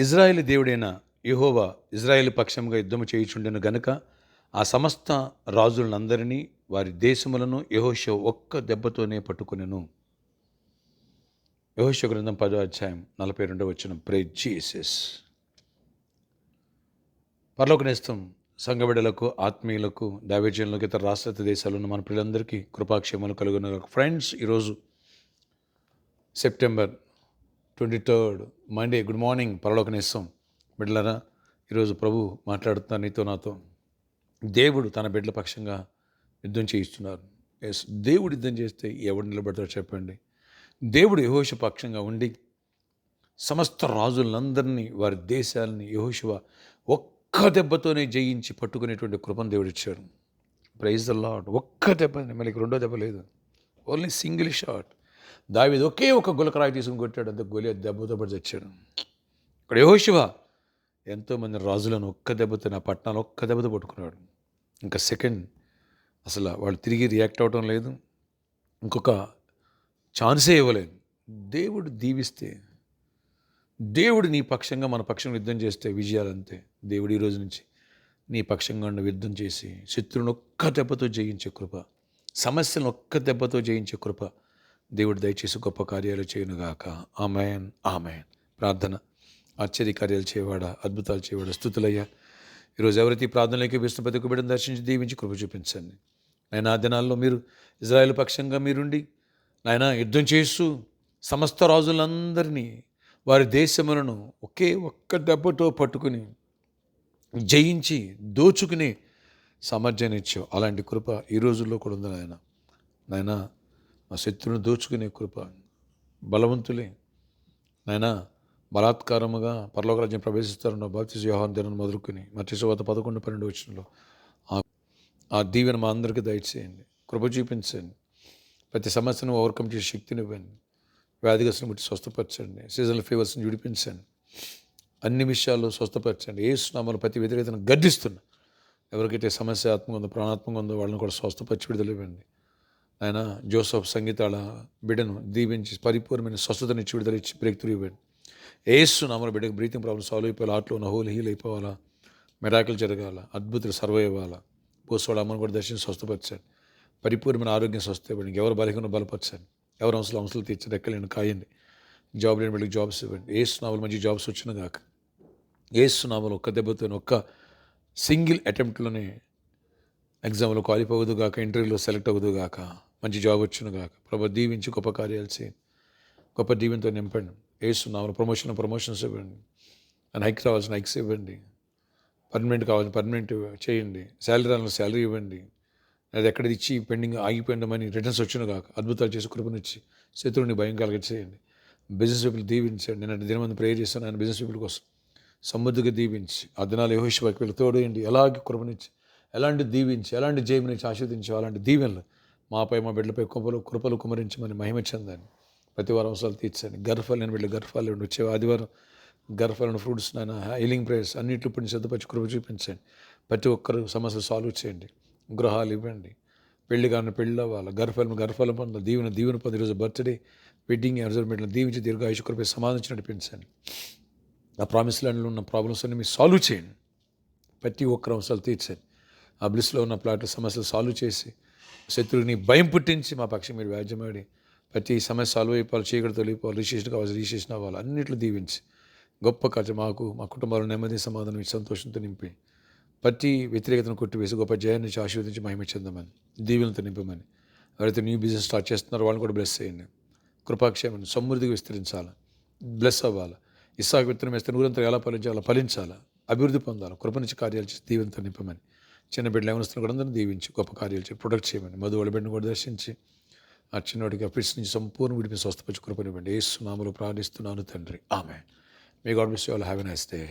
ఇజ్రాయేలు దేవుడైన యెహోవా ఇజ్రాయేలు పక్షంగా యుద్ధము చేయుచుండెను గనుక ఆ సమస్త రాజులందరినీ వారి దేశములను యెహోషువ ఒక్క దెబ్బతోనే పట్టుకొనెను. యెహోషువ గ్రంథం 10వ అధ్యాయం 42వ వచనం. Praise Jesus. పరలోక నేస్తం సంఘ బిడ్డలకు, ఆత్మీయులకు, దైవజనులకు, ఇతర రాష్ట్ర దేశాల్లో ఉన్న మన పిల్లలందరికీ కృపాక్షేమాలు కలుగును. ఫ్రెండ్స్, ఈరోజు సెప్టెంబర్ 23 మండే. గుడ్ మార్నింగ్ పరలోక నేస్తం బిడ్డలారా. ఈరోజు ప్రభు మాట్లాడుతున్నారు నీతో నాతో. దేవుడు తన బిడ్డల పక్షంగా యుద్ధం చేయిస్తున్నారు. ఎస్, దేవుడు యుద్ధం చేస్తే ఎవడు నిలబడతాడో చెప్పండి. దేవుడు యెహోషువ పక్షంగా ఉండి సమస్త రాజులందరినీ, వారి దేశాలని యెహోషువ ఒక్క దెబ్బతోనే జయించి పట్టుకునేటువంటి కృపను దేవుడు ఇచ్చాడు. Praise the Lord. ఒక్క దెబ్బని, మళ్ళీ రెండో దెబ్బ లేదు, ఓన్లీ సింగిల్ షాట్. దావీదు ఒకే ఒక గులకరాయి తీసుకుని కొట్టాడు, అంత గొలియత్ దెబ్బతో పడి చచ్చాడు. ఇక్కడ యెహోషువ ఎంతోమంది రాజులను ఒక్క దెబ్బతో, నా పట్టణాలు ఒక్క దెబ్బతో పట్టుకున్నాడు. ఇంకా సెకండ్ అసలు వాళ్ళు తిరిగి రియాక్ట్ అవ్వటం లేదు, ఇంకొక ఛాన్సే ఇవ్వలేదు. దేవుడు దీవిస్తే, దేవుడు నీ పక్షంగా మన పక్షంగా యుద్ధం చేస్తే విజయాలంతే. దేవుడు ఈ రోజు నుంచి నీ పక్షంగా ఉన్న యుద్ధం చేసి శత్రువును ఒక్క దెబ్బతో జయించే కృప, సమస్యలను ఒక్క దెబ్బతో జయించే కృప దేవుడు దయచేసి గొప్ప కార్యాలు చేయనుగాక. ఆమేన్, ఆమేన్. ప్రార్థన. ఆశ్చర్య కార్యాలు చేయవాడా, అద్భుతాలు చేయవాడా, స్తుతులయ్యా. ఈరోజు ఎవరైతే ఈ ప్రార్థనలోకి వేసిన ప్రతి ఒక్క బిడ్డను దర్శించి దీవించి కృప చూపించండి. నాయన, ఆ దినాల్లో మీరు ఇజ్రాయేలు పక్షంగా మీరుండి నాయన యుద్ధం చేస్తూ సమస్త రాజులందరినీ, వారి దేశములను ఒకే ఒక్క దెబ్బతో పట్టుకుని జయించి దోచుకునే సామర్థ్యాన్ని ఇచ్చావు. అలాంటి కృప ఈ రోజుల్లో కూడా ఉంది నాయన. నాయన, మా శత్రువును దోచుకునే కృప, బలవంతులే నాయన బలాత్కారముగా పరలోక రాజ్యం ప్రవేశిస్తారన్న బాప్తిస్మ యోహాను దినం మొదలుకొని మత్తయి సువార్త 11-12 వచనంలో ఆ దీవెన మా అందరికీ దయచేయండి. కృప చూపించండి. ప్రతి సమస్యను ఓవర్కమ్ చేసే శక్తిని ఇవ్వండి. వ్యాధిగ్రస్తులను ముట్టి స్వస్థపరచండి. సీజనల్ ఫీవర్స్ని విడిపించండి. అన్ని విషయాల్లో స్వస్థపరచండి. యేసు నామములో ప్రతి వ్యతిరేకతను గద్దిస్తున్నా. ఎవరికైతే సమస్య ఆత్మగా ఉందో, ప్రాణాత్మగా ఉందో వాళ్ళని కూడా స్వస్థపరిచి విడుదల ఇవ్వండి. ఆయన జోసఫ్ సంగీతాల బిడ్డను దీవించి పరిపూర్ణమైన స్వస్థతనిచ్చి విడుదలిచ్చి బ్రేక్ త్రూ ఇవ్వండి. యేసు నామములో బిడ్డకు బ్రీతింగ్ ప్రాబ్లమ్ సాల్వ్ అయిపోవాలి, ఆటలో ఉన్న హోల్ హీల్ అయిపోవాలా, మెరాకిల్ జరగాల, అద్భుతాలు సర్వ్ అవ్వాలా. పోసవాడు అమ్మను కూడా దర్శించి స్వస్థపరచండి. పరిపూర్ణమైన ఆరోగ్యం స్వస్థ ఇవ్వండి. ఎవరు బలహీన బలపరచండి. ఎవరు అంశాలు తీర్చి రెక్కలేని కాయండి. జాబ్ లేని వీళ్ళకి జాబ్స్ ఇవ్వండి. యేసు నామములో మంచి జాబ్స్ వచ్చిన గాక. యేసు నామములో ఒక్క దెబ్బతో, ఒక్క సింగిల్ అటెంప్ట్లోనే ఎగ్జామ్లో క్వాలిఫై అవ్వదు గాక, ఇంటర్వ్యూలో సెలెక్ట్ అవ్వదు గాక, మంచి జాబ్ వచ్చును గాక. ప్రభు దీవించి గొప్ప కార్యాలు చేయండి. గొప్ప దీవెనతో నింపండి. యేసు నామములో ప్రమోషన్స్ ఇవ్వండి. హైక్ రావాల్సిన హైక్స్ ఇవ్వండి. పర్మనెంట్ కావాల్సిన పర్మనెంట్ చేయండి. శాలరీ రావాల్సిన శాలరీ ఇవ్వండి. అది ఎక్కడ ఇచ్చి పెండింగ్ ఆగిపోయిందమని రిటర్న్స్ వచ్చిన కాక అద్భుతాలు చేసి కృపనిచ్చి శత్రువుని భయం కలిగి చేయండి. బిజినెస్ పీపుల్ దీవించండి. నేను దినమంది ప్రేయర్ చేస్తాను ఆయన బిజినెస్ పీపుల్ కోసం సమృద్ధిగా దీవించి ఆ దినాలు యెహోషువకి వీళ్ళు తోడేయండి. ఎలాంటి కృపనిచ్చి, ఎలాంటి దీవించి, ఎలాంటి జయమునిచ్చి ఆశీర్వదించి, అలాంటి దీవెనలు మాపై, మా బిడ్డలపై కృపలు కుమరించి మన మహిమ చెందని ప్రతి వారం అవసరాలు తీర్చండి. గర్భాలు నేను బిడ్డ గర్భాలు వచ్చే ఆదివారం గర్భాలను ఫ్రూట్స్ నాయన హీలింగ్ ప్రేయర్స్ అన్నింటిలో పని సిద్ధపరిచి కృప చూపించండి. ప్రతి ఒక్కరు సమస్యలు సాల్వ్ చేయండి. గృహాలు ఇవ్వండి. పెళ్లి కానీ పెళ్ళి అవ్వాలి. గర్భఫలం పొందాలి. దీవెన పొంది ఈరోజు బర్త్డే, వెడ్డింగ్ అరేంజ్మెంట్లను దీవించి దీర్ఘాయుష కృపై సమాధించి నడిపించండి. ఆ ప్రామిస్ ల్యాండ్లో ఉన్న ప్రాబ్లమ్స్ అన్ని మీరు సాల్వ్ చేయండి. ప్రతి ఒక్కరు అవసరాలు తీర్చండి. ఆ బ్లిస్లో ఉన్న ప్లాట్ సమస్యలు సాల్వ్ చేసి శత్రువుని భయం పుట్టించి మా పక్షం మీరు వ్యాజ్యమాడి ప్రతి సమస్య సాల్వ్ అయిపోవాలి, చీకటి తొలిగిపోవాలి, రిజిస్ట్రేషన్ కావాలి, రిజిస్ట్రేషన్ అవ్వాలి, అన్నింటిలో దీవించి గొప్ప కార్యం మాకు, మా కుటుంబాలు నెమ్మది సమాధానం సంతోషంతో నింపి ప్రతి వ్యతిరేకతను కొట్టివేసి గొప్ప జయాన్ని నుంచి ఆశీర్వదించి మహిమ చెందమని దీవులతో నింపమని. ఎవరైతే న్యూ బిజినెస్ స్టార్ట్ చేస్తున్నారో వాళ్ళని కూడా బ్లెస్ చేయండి. కృపాక్షేమని సమృద్ధిగా విస్తరించాలి, బ్లెస్ అవ్వాలి. ఇస్సాకు విత్తనం వేస్తే నూరంతా ఎలా ఫలించాలో ఫలించాలా, అభివృద్ధి పొందాలి. కృప నుంచి కార్యాలు చేసి దీవులతో నింపమని. చిన్న బిడ్డలు ఏమనిస్తున్న కూడా అందరినీ దీవించి గొప్ప కార్యాలు చేసి ప్రొటెక్ట్ చేయమని. మధు వాళ్ళ బిడ్డను కూడా దర్శించి ఆ చిన్నవాడికి అఫిట్స్ నుంచి సంపూర్ణ విడిపి స్వస్థపరిచి కృపనివ్వండి. యేసు నామములో ప్రార్థిస్తున్నాను తండ్రి, ఆమేన్. May God bless you all. Have a nice day.